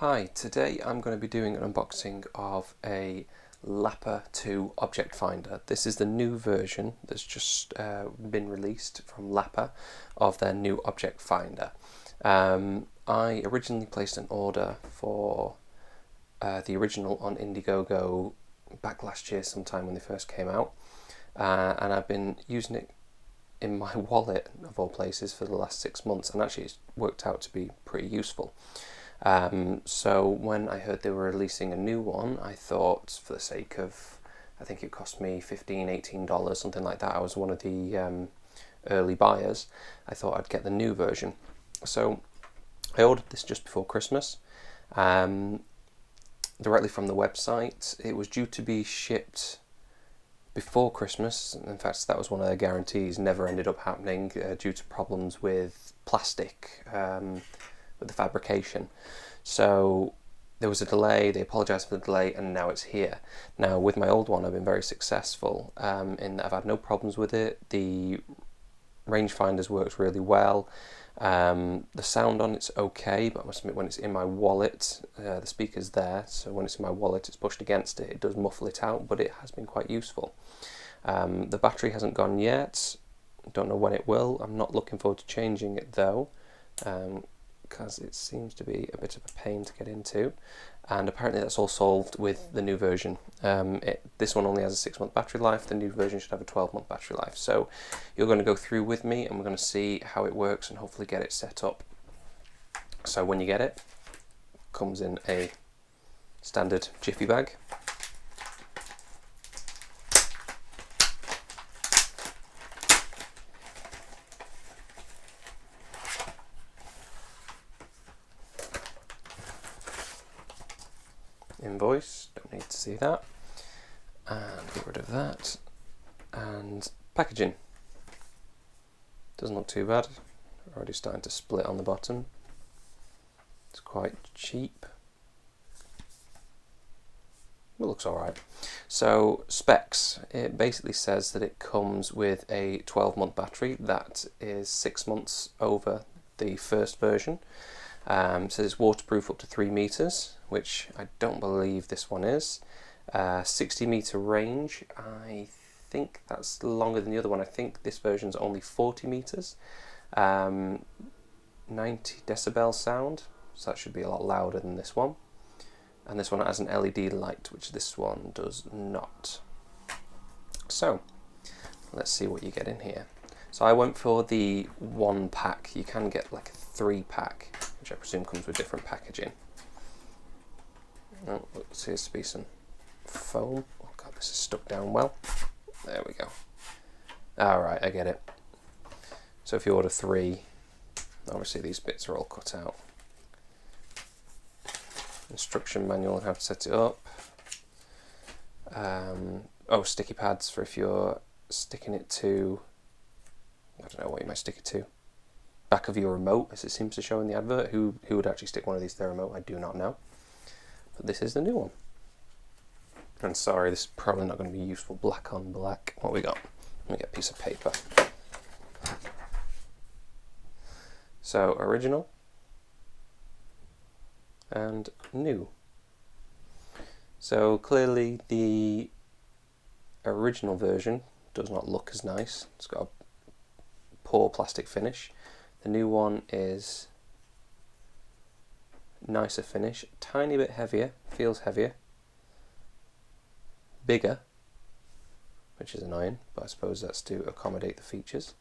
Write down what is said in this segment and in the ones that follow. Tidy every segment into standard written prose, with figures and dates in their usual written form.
Hi, today I'm going to be doing an unboxing of a Lappa 2 object finder. This is the new version that's just been released from Lappa of their new object finder. I originally placed an order for the original on Indiegogo back last year sometime when they first came out, and I've been using it in my wallet of all places for the last 6 months, and actually it's worked out to be pretty useful. So when I heard they were releasing a new one, I thought, for the sake of, I think it cost me $15–18, something like that, I was one of the early buyers, I thought I'd get the new version. So I ordered this just before Christmas, directly from the website. It was due to be shipped before Christmas. In fact, that was one of their guarantees, never ended up happening due to problems with plastic, with the fabrication. So there was a delay, they apologised for the delay, and now it's here. Now with my old one I've been very successful in that I've had no problems with it. The rangefinders works really well. The sound on it's okay, but I must admit when it's in my wallet, the speaker's there, so when it's in my wallet it's pushed against it, it does muffle it out, but it has been quite useful. The battery hasn't gone yet, don't know when it will. I'm not looking forward to changing it though, because it seems to be a bit of a pain to get into, and apparently that's all solved with the new version. This one only has a 6-month battery life, the new version should have a 12-month battery life. So you're going to go through with me and we're going to see how it works and hopefully get it set up. So when you get it, it comes in a standard jiffy bag. Invoice, don't need to see that, and get rid of that, and packaging. Doesn't look too bad, already starting to split on the bottom. It's quite cheap, it looks alright. So specs, it basically says that it comes with a 12-month battery, that is 6 months over the first version. Says it's waterproof up to 3 meters, which I don't believe this one is. 60-meter range, I think that's longer than the other one. I think this version's only 40 meters. 90 decibel sound, so that should be a lot louder than this one. And this one has an LED light, which this one does not. So let's see what you get in here. So I went for the 1 pack. You can get like a 3-pack, which I presume comes with different packaging. Oh, seems to be some foam. Oh god, this is stuck down well. There we go. Alright, I get it. So if you order 3, obviously these bits are all cut out. Instruction manual on how to set it up. Oh, sticky pads for if you're sticking it to, I don't know what you might stick it to. Back of your remote, as it seems to show in the advert. Who would actually stick one of these to their remote, I do not know. But this is the new one. And sorry, this is probably not going to be useful black on black. What we got? Let me get a piece of paper. So, original and new. So clearly the original version does not look as nice. It's got a poor plastic finish. The new one is nicer finish, tiny bit heavier, feels heavier, bigger, which is annoying, but I suppose that's to accommodate the features.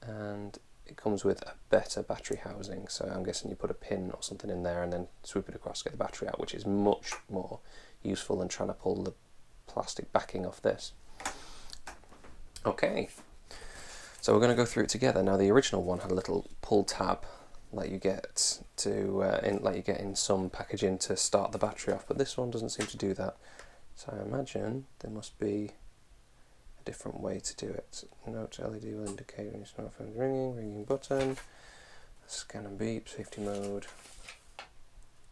And it comes with a better battery housing, so I'm guessing you put a pin or something in there and then swoop it across to get the battery out, which is much more useful than trying to pull the plastic backing off this. Okay. So we're going to go through it together. Now the original one had a little pull tab like you get in some packaging to start the battery off, but this one doesn't seem to do that. So I imagine there must be a different way to do it. Note LED will indicate when your smartphone is ringing button, scan and beep, safety mode,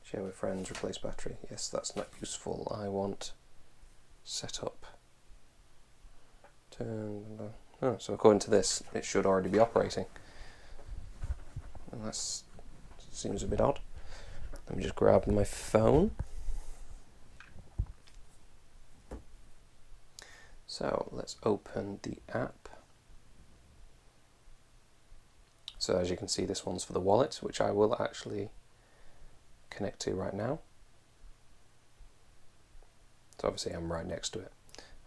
share with friends, replace battery. Yes, that's not useful. I want setup. Oh, so according to this, it should already be operating. And that seems a bit odd. Let me just grab my phone. So let's open the app. So as you can see, this one's for the wallet, which I will actually connect to right now. So obviously I'm right next to it.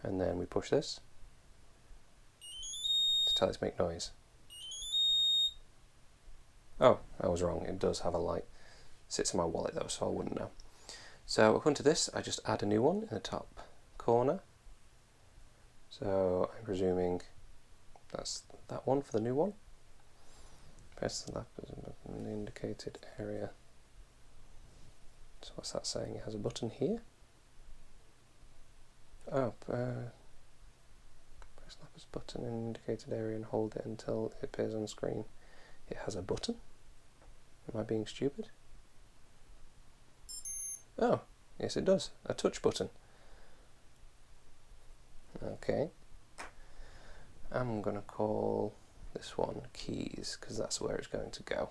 And then we push this to tell it to make noise. Oh, I was wrong, it does have a light. It sits in my wallet though, so I wouldn't know. So according to this, I just add a new one in the top corner. So I'm presuming that's that one for the new one. Press the Lappa in the indicated area. So what's that saying? It has a button here. Oh, press Lappa's button in the indicated area and hold it until it appears on the screen. It has a button? Am I being stupid? Oh, yes it does. A touch button. Okay. I'm going to call this one keys because that's where it's going to go.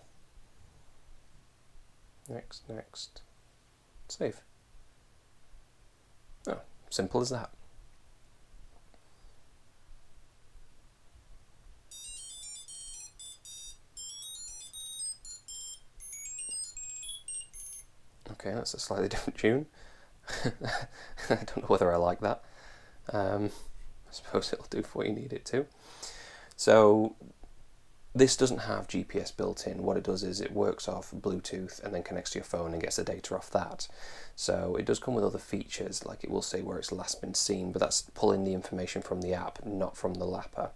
Next. Save. Oh, simple as that. Okay, that's a slightly different tune. I don't know whether I like that. I suppose it'll do for what you need it to. So this doesn't have GPS built in. What it does is it works off Bluetooth and then connects to your phone and gets the data off that. So it does come with other features, like it will say where it's last been seen, but that's pulling the information from the app, not from the Lappa.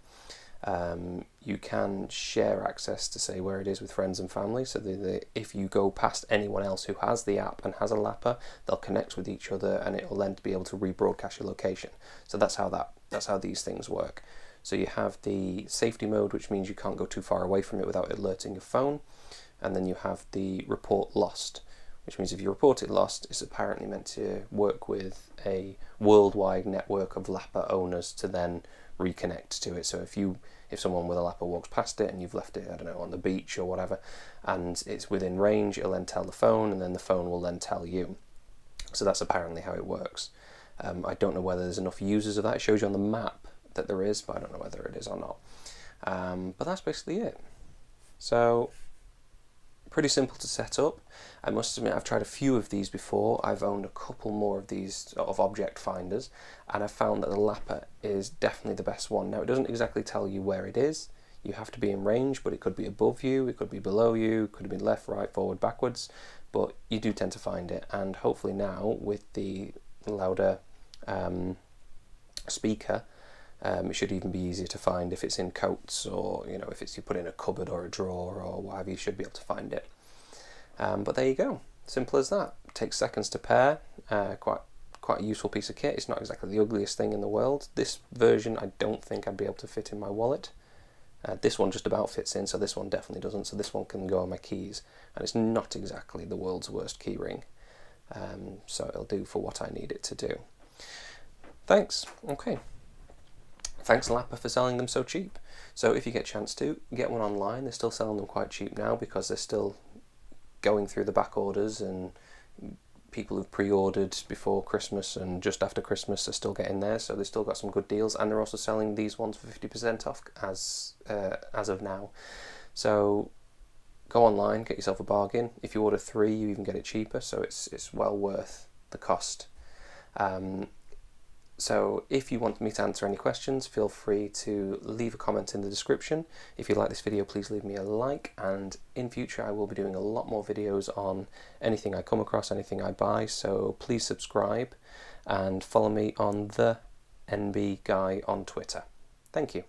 You can share access to say where it is with friends and family, so that if you go past anyone else who has the app and has a Lappa, they'll connect with each other and it'll then be able to rebroadcast your location. So that's how these things work. So you have the safety mode, which means you can't go too far away from it without alerting your phone, and then you have the report lost, which means if you report it lost, it's apparently meant to work with a worldwide network of Lappa owners to then reconnect to it. So if someone with a Lappa walks past it and you've left it, I don't know, on the beach or whatever, and it's within range, it'll then tell the phone, and then the phone will then tell you. So that's apparently how it works. I don't know whether there's enough users of that. It shows you on the map that there is, but I don't know whether it is or not. But that's basically it. So pretty simple to set up. I must admit I've tried a few of these before. I've owned a couple more of these sort of object finders, and I've found that the Lappa is definitely the best one. Now it doesn't exactly tell you where it is. You have to be in range, but it could be above you, it could be below you, it could have been left, right, forward, backwards, but you do tend to find it. And hopefully now with the louder speaker, it should even be easier to find if it's in coats, or if it's you put in a cupboard or a drawer or what have you, should be able to find it. But there you go, simple as that. It takes seconds to pair. Quite a useful piece of kit. It's not exactly the ugliest thing in the world. This version I don't think I'd be able to fit in my wallet. This one just about fits in, so this one definitely doesn't. So this one can go on my keys, and it's not exactly the world's worst key ring. So it'll do for what I need it to do. Thanks. Okay. Thanks Lappa for selling them so cheap. So if you get a chance to, get one online. They're still selling them quite cheap now because they're still going through the back orders, and people who've pre-ordered before Christmas and just after Christmas are still getting theirs, so they've still got some good deals, and they're also selling these ones for 50% off as of now. So go online, get yourself a bargain. If you order 3, you even get it cheaper, so it's well worth the cost. So if you want me to answer any questions, feel free to leave a comment in the description. If you like this video, please leave me a like, and in future I will be doing a lot more videos on anything I come across, anything I buy, so please subscribe and follow me on the NB Guy on Twitter. Thank you.